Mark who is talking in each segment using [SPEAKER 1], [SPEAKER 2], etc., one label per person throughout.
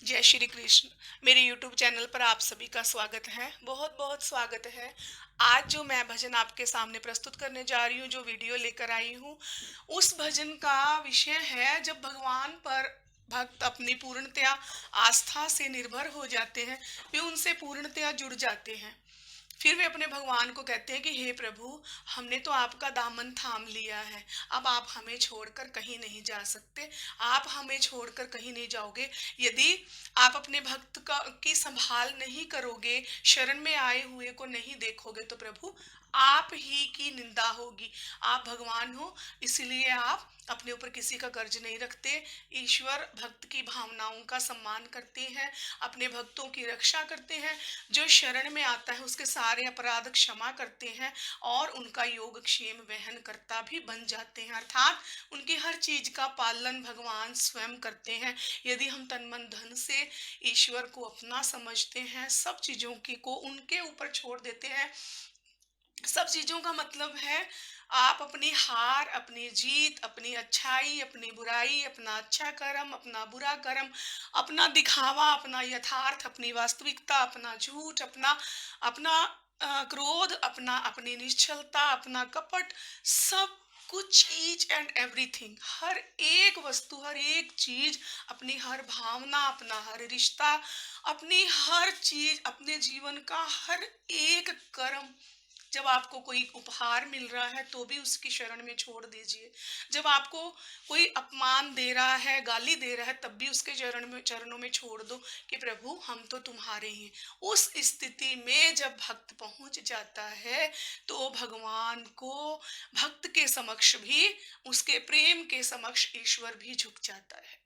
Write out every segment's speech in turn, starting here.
[SPEAKER 1] जय श्री कृष्ण। मेरे YouTube channel पर आप सभी का स्वागत है। बहुत बहुत स्वागत है। आज जो मैं भजन आपके सामने प्रस्तुत करने जा रही हूँ, जो वीडियो लेकर आई हूँ, उस भजन का विषय है जब भगवान पर भक्त अपनी पूर्णतया आस्था से निर्भर हो जाते हैं, वे उनसे पूर्णतया जुड़ जाते हैं। फिर वे अपने भगवान को कहते हैं कि हे प्रभु, हमने तो आपका दामन थाम लिया है, अब आप हमें छोड़कर कहीं नहीं जा सकते, आप हमें छोड़कर कहीं नहीं जाओगे। यदि आप अपने भक्त का की संभाल नहीं करोगे, शरण में आए हुए को नहीं देखोगे, तो प्रभु आप ही की निंदा होगी। आप भगवान हो, इसीलिए आप अपने ऊपर किसी का कर्ज नहीं रखते। ईश्वर भक्त की भावनाओं का सम्मान करते हैं, अपने भक्तों की रक्षा करते हैं। जो शरण में आता है उसके सारे अपराध क्षमा करते हैं और उनका योगक्षेम वहन करता भी बन जाते हैं, अर्थात उनकी हर चीज का पालन भगवान स्वयं करते हैं। यदि हम तन मन धन से ईश्वर को अपना समझते हैं, सब चीजों की को उनके ऊपर छोड़ देते हैं। सब चीजों का मतलब है आप अपनी हार, अपनी जीत, अपनी अच्छाई, अपनी बुराई, अपना अच्छा कर्म, अपना बुरा कर्म, अपना दिखावा, अपना यथार्थ, अपनी वास्तविकता, अपना झूठ, अपना अपना क्रोध, अपना अपनी निश्चलता, अपना कपट, सब कुछ, ईच एंड एवरीथिंग, हर एक वस्तु, हर एक चीज, अपनी हर भावना, अपना हर रिश्ता, अपनी हर चीज, अपने जीवन का हर एक कर्म, जब आपको कोई उपहार मिल रहा है तो भी उसकी शरण में छोड़ दीजिए। जब आपको कोई अपमान दे रहा है, गाली दे रहा है, तब भी उसके चरणों में छोड़ दो कि प्रभु हम तो तुम्हारे ही हैं। उस स्थिति में जब भक्त पहुंच जाता है तो भगवान को, भक्त के समक्ष भी, उसके प्रेम के समक्ष ईश्वर भी झुक जाता है।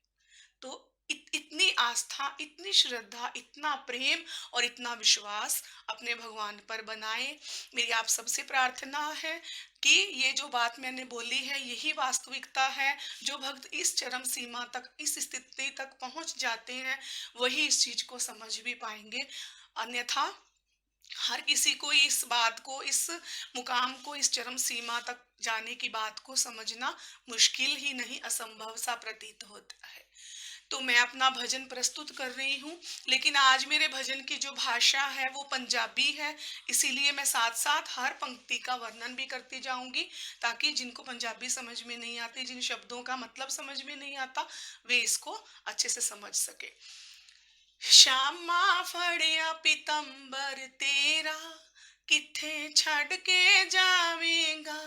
[SPEAKER 1] तो इतनी आस्था, इतनी श्रद्धा, इतना प्रेम और इतना विश्वास अपने भगवान पर बनाए। मेरी आप सबसे प्रार्थना है कि ये जो बात मैंने बोली है यही वास्तविकता है। जो भक्त इस चरम सीमा तक, इस स्थिति तक पहुंच जाते हैं, वही इस चीज को समझ भी पाएंगे। अन्यथा हर किसी को इस बात को, इस मुकाम को, इस चरम सीमा तक जाने की बात को समझना मुश्किल ही नहीं, असंभव सा प्रतीत होता है। तो मैं अपना भजन प्रस्तुत कर रही हूँ, लेकिन आज मेरे भजन की जो भाषा है वो पंजाबी है, इसीलिए मैं साथ साथ हर पंक्ति का वर्णन भी करती जाऊंगी, ताकि जिनको पंजाबी समझ में नहीं आती, जिन शब्दों का मतलब समझ में नहीं आता, वे इसको अच्छे से समझ सके। श्यामा फड़िया पीतंबर तेरा, किथे छड़ के जावेगा।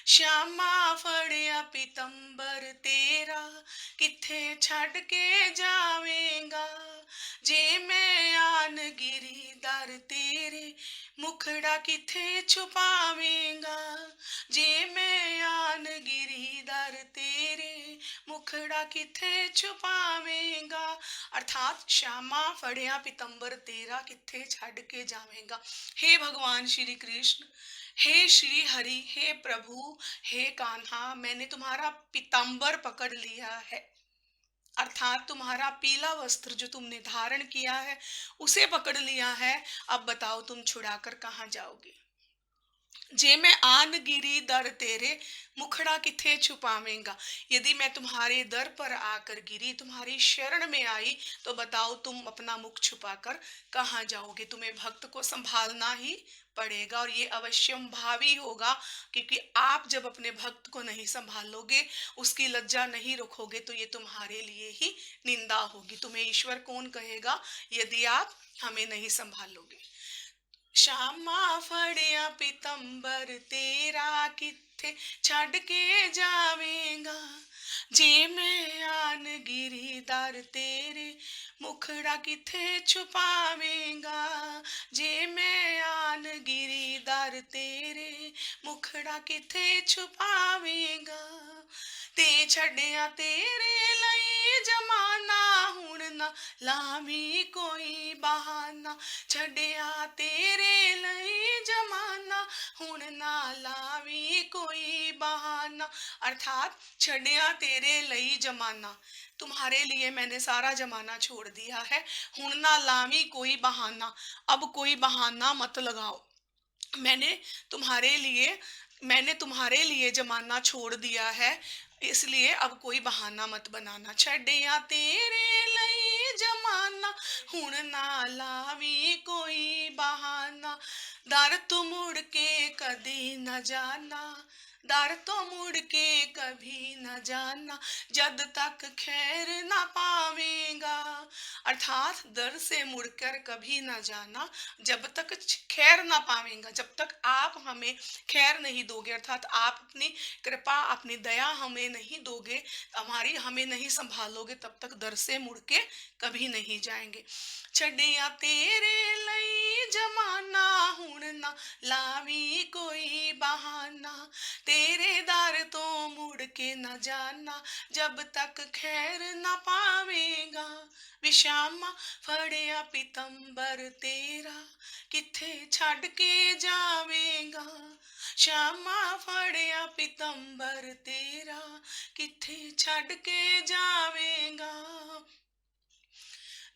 [SPEAKER 1] श्यामा फड़िया पीतंबर तेरा, किथे छड़ के जावेगा। जे मैं आन गिरी दर तेरे, मुखड़ा किथे छुपावेगा। जे मैं आन गिरी दर तेरे, मुखड़ा किथे छुपावेगा। अर्थात श्यामा फड़िया पीतंबर तेरा, किथे छड़ के जावेगा। हे भगवान श्री कृष्ण, हे श्री हरि, हे प्रभु, हे कान्हा, मैंने तुम्हारा पीतांबर पकड़ लिया है, अर्थात तुम्हारा पीला वस्त्र जो तुमने धारण किया है उसे पकड़ लिया है। अब बताओ तुम छुड़ाकर कहाँ जाओगे। जे मैं आन गिरी दर तेरे, मुखड़ा किथे छुपावेंगा। यदि मैं तुम्हारे दर पर आकर गिरी, तुम्हारी शरण में आई, तो बताओ तुम अपना मुख छुपाकर कहाँ जाओगे। तुम्हें भक्त को संभालना ही पड़ेगा और ये अवश्यम भावी होगा, क्योंकि आप जब अपने भक्त को नहीं संभालोगे, उसकी लज्जा नहीं रखोगे, तो ये तुम्हारे लिए ही निंदा होगी। तुम्हें ईश्वर कौन कहेगा यदि आप हमें नहीं संभालोगे। श्यामा फड़िया पीतंबर तेरा, किथे छड़ के जावेगा। जे मैं आन गिरी दर तेरे, मुखड़ा किथे छुपावेगा। जे मैं आन गिरी दर तेरे, मुखड़ा किथे छुपावेगा। ते छड़िया तेरे लई जमाना, हुण ना लावी कोई बहाना। छड़िया तेरे लई जमाना, हुण ना लावी कोई बहाना। अर्थात छड़िया तेरे लई जमाना, तुम्हारे लिए मैंने सारा जमाना छोड़ दिया है। हुण ना लावी कोई बहाना, अब कोई बहाना मत लगाओ। मैंने तुम्हारे लिए मैंने तुम्हारे लिए जमाना छोड़ दिया है, इसलिए अब कोई बहाना मत बनाना। छड़िया तेरे लई जमाना, हुण ना लावी कोई बहाना। दर तो मुड़ के कदी न जाना, दर तो मुड़ के कभी न जाना, जब तक खैर ना पावेगा। अर्थात दर से मुड़कर कभी ना जाना, जब तक खैर ना पावेगा, जब तक आप हमें खैर नहीं दोगे, अर्थात आप अपनी कृपा अपनी दया हमें नहीं दोगे, हमारी हमें नहीं संभालोगे, तब तक दर से मुड़ के कभी नहीं जाएंगे। छड़िया तेरे लई जमाना, हुण ना लावी कोई बहाना, तेरे दर तो मुड़ के न जाना, जब तक खैर न पावेगा। विशामा फड़िया पीतंबर तेरा, किथे छड़ के जावेगा। श्यामा फड़िया पीतंबर तेरा, किथे छड़ के जावेगा।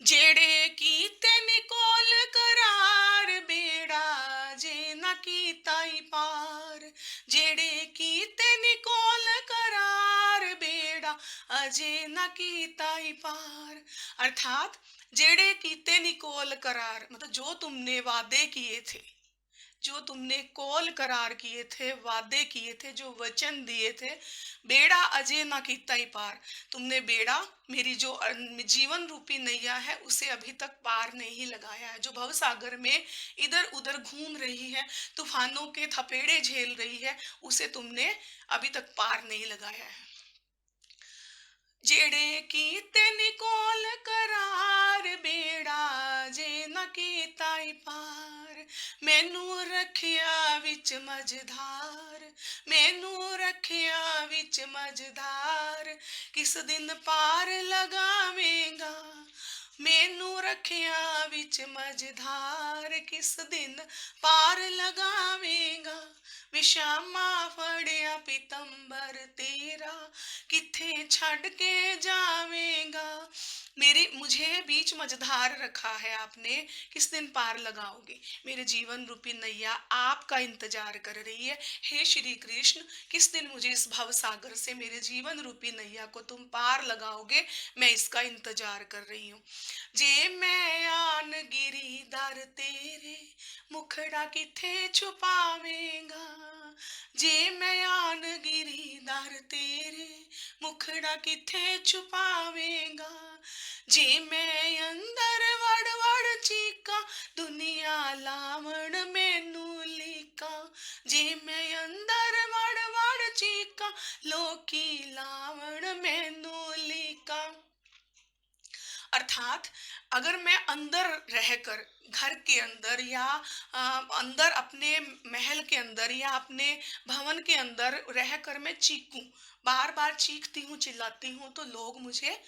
[SPEAKER 1] जेड़े कीते निकोल करार, बेड़ा जे न कीता ही पार। जेड़े कीते निकोल करार, बेड़ा अजे न कीता ही पार। अर्थात जेड़े कीते निकोल करार, मतलब जो तुमने वादे किए थे, जो तुमने कॉल करार किए थे, वादे किए थे, जो वचन दिए थे, बेड़ा अजय ना कीता ही पार। तुमने बेड़ा, मेरी जो जीवन रूपी नैया है, उसे अभी तक पार नहीं लगाया है। जो भव सागर में इधर उधर घूम रही है, तूफानों के थपेड़े झेल रही है, उसे तुमने अभी तक पार नहीं लगाया है। जेड़े कीते निकोल करार, बेड़ा जे न कीता ही पार। मैनू रखिया विच मझधार, मैनू रखिया विच मझधार, किस दिन पार लगावेगा। मैनू रखिया विच मझधार, किस दिन पार लगावेगा। विशामा फड़िया पीतंबर तेरा, किथे छड़ के जावेगा। मुझे बीच मझधार रखा है आपने, किस दिन पार लगाओगे। मेरे जीवन रूपी नैया आपका इंतजार कर रही है। हे श्री कृष्ण, किस दिन मुझे इस भव सागर से मेरे जीवन रूपी नैया को तुम पार लगाओगे, मैं इसका इंतजार कर रही हूँ। जे मैं आन गिरी दर तेरे, मुखड़ा किथे छुपावेगा। जे मैं आन गिरी दर तेरे, मुखड़ा किथे छुपावेगा। जे मैं अंदर वड़ वड़ चीका, दुनिया लावण मैनू लीका। जे मैं अंदर वड़ वड़ चीका, लोकी लावण मैनू लीका। अर्थात अगर मैं अंदर रहकर, घर के अंदर या अंदर अपने महल के अंदर या अपने भवन के अंदर रहकर मैं चीखूं, बार बार चीखती हूँ, चिल्लाती हूँ, तो लोग मुझे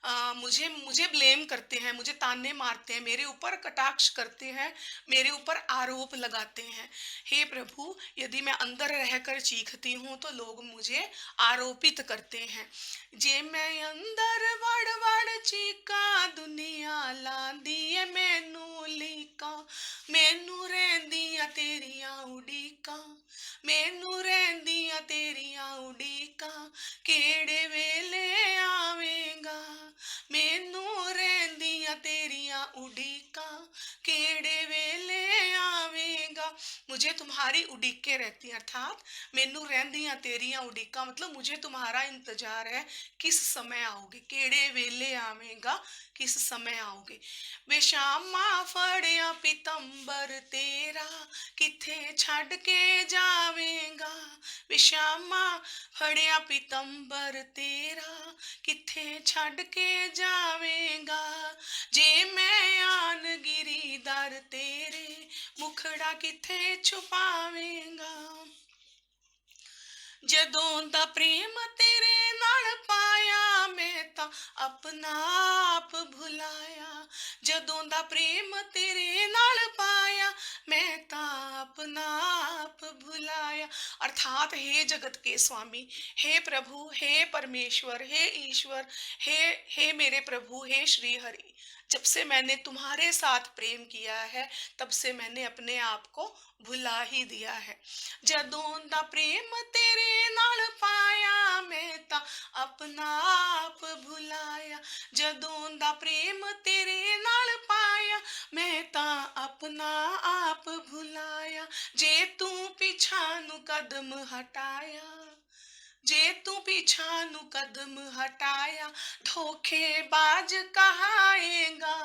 [SPEAKER 1] मुझे ब्लेम करते हैं, मुझे ताने मारते हैं, मेरे ऊपर कटाक्ष करते हैं, मेरे ऊपर आरोप लगाते हैं। हे प्रभु, यदि मैं अंदर रहकर चीखती हूँ तो लोग मुझे आरोपित करते हैं। जे मैं अंदर वड़ वड़ चीका, दुनिया लांदी है मैनू लीका। मैनू रहंदियां तेरियां उड़ीका, मैनू रहंदियां तेरियां उड़ीका, केड़े वेले आवेगा। मैनू रहंदियां तेरियां उड़ीका, केड़े वेले आवेगा। मुझे तुम्हारी उड़ीके रहती हैं, अर्थात मैनू रहंदियां तेरियां उड़ीका, मतलब मुझे तुम्हारा इंतजार है, किस समय आओगे, केड़े वेले आवेगा, किस समय आओगे। वे शामा फड़िया पीतंबर तेरा, किथे छड़ के जावेगा। वे शामा फड़िया पीतंबर तेरा, किथे छड़ के जावेगा। जे मैं आन गिरी दर तेरे, मुखड़ा किथे छुपावेगा। जदों दा प्रेम तेरे नाल पाया, मैं तां अपना आप भुलाया। जदों दा प्रेम तेरे नाल पाया, मैं तां अपना आप भुलाया। अर्थात हे जगत के स्वामी, हे प्रभु, हे परमेश्वर, हे ईश्वर, हे मेरे प्रभु, हे श्री हरि, जब से मैंने तुम्हारे साथ प्रेम किया है, तब से मैंने अपने आप को भुला ही दिया है। जदों दा प्रेम तेरे नाल पाया, मैं तां अपना आप भुलाया, जदों दा प्रेम तेरे नाल पाया, मैं तां अपना आप भुलाया। जे तू पिछा नु कदम हटाया, जे तू पीछा नु कदम हटाया, धोखेबाज कहाएगा।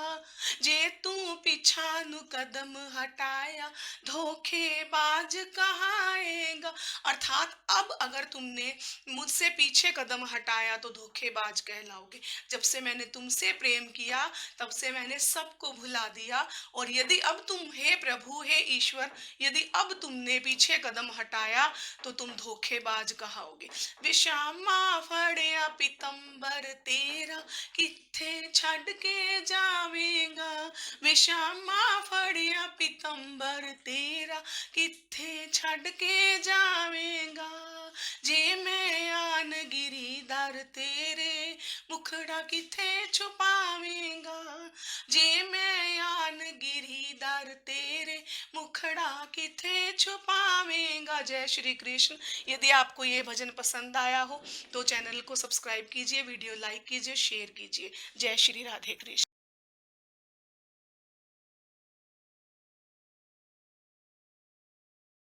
[SPEAKER 1] जे तू पीछा नु कदम हटाया, धोखेबाज कहाएगा। अर्थात अब अगर तुमने मुझसे पीछे कदम हटाया तो धोखेबाज कहलाओगे। जब से मैंने तुमसे प्रेम किया तब से मैंने सबको भुला दिया, और यदि अब तुम, हे प्रभु हे ईश्वर, यदि अब तुमने पीछे कदम हटाया तो तुम धोखेबाज कहाओगे। विशामा फड़िया पितंबर तेरा, किथे छड़ के जावेगा। विशामा फड़िया पितंबर तेरा, किथे छड़ के जावेगा। जे मैं आन गिरीधर तेरे, मुखड़ा किथे छुपावेगा। जे मैं आन गिरीधर तेरे, मुखड़ा किथे छुपावेगा। जय श्री कृष्ण। यदि आपको ये भजन पसंद आया हो तो चैनल को सब्सक्राइब कीजिए, वीडियो लाइक कीजिए, शेयर कीजिए। जय श्री राधे कृष्ण।